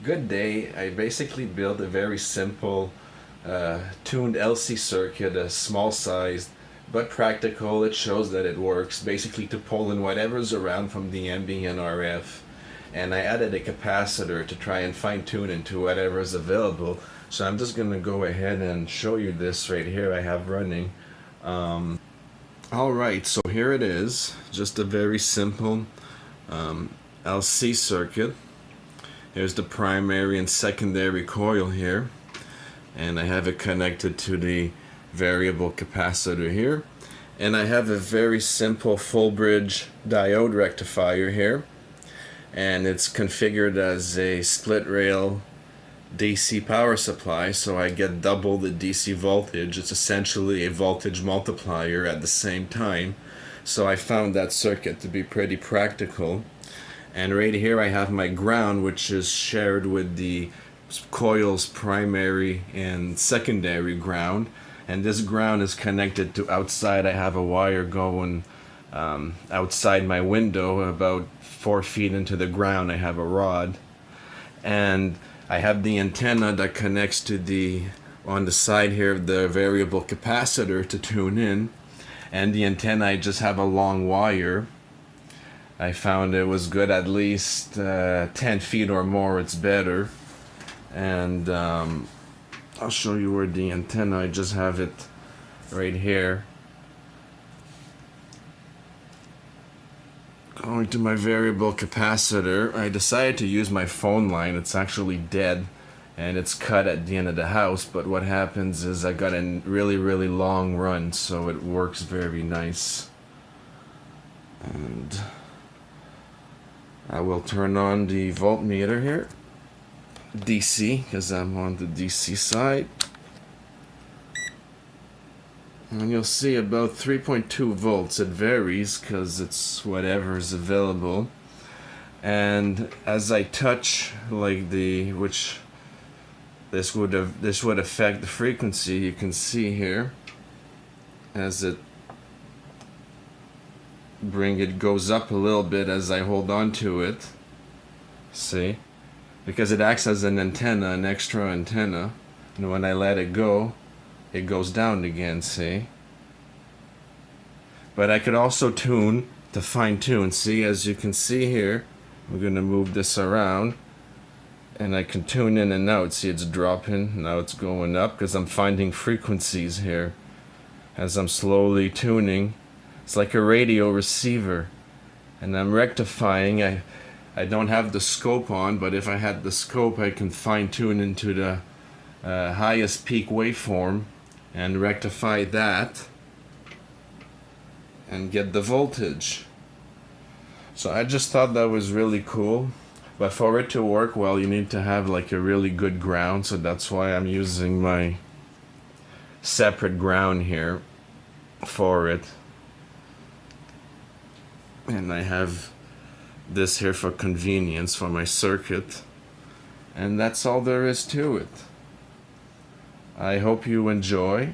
Good day. I basically built a very simple tuned LC circuit, a small sized but practical. It shows that it works basically to pull in whatever's around from the ambient RF. And I added a capacitor to try and fine tune into whatever is available. So I'm just going to go ahead and show you this right here I have running. Alright, so here it is. Just a very simple LC circuit. Here's the primary and secondary coil here, and I have it connected to the variable capacitor here, and I have a very simple full bridge diode rectifier here, and it's configured as a split rail DC power supply, so I get double the DC voltage. It's essentially a voltage multiplier at the same time, so I found that circuit to be pretty practical. And right here I have my ground, which is shared with the coil's primary and secondary ground, and this ground is connected to outside. I have a wire going outside my window about 4 feet into the ground. I have a rod, and I have the antenna that connects to the on the side here of the variable capacitor to tune in, and the antenna I just have a long wire. I found it was good at least 10 feet or more. It's better. And I'll show you where the antenna, I just have it right here. Going to my variable capacitor, I decided to use my phone line. It's actually dead and it's cut at the end of the house, but what happens is I got a really long run, so it works very nice. And I will turn on the voltmeter here, DC, because I'm on the DC side, and you'll see about 3.2 volts. It varies because it's whatever is available, and as I touch like which this would affect the frequency. You can see here as it goes up a little bit as I hold on to it. See, because it acts as an antenna, an extra antenna, and when I let it go, it goes down again. See, but I could also tune to fine tune. See, as you can see here, we're going to move this around and I can tune in and out. See, it's dropping, now it's going up because I'm finding frequencies here as I'm slowly tuning. It's like a radio receiver, and I'm rectifying. I don't have the scope on, but if I had the scope, I can fine tune into the highest peak waveform and rectify that and get the voltage. So I just thought that was really cool, but for it to work well, you need to have like a really good ground, so that's why I'm using my separate ground here for it. And I have this here for convenience for my circuit, and that's all there is to it. I hope you enjoy.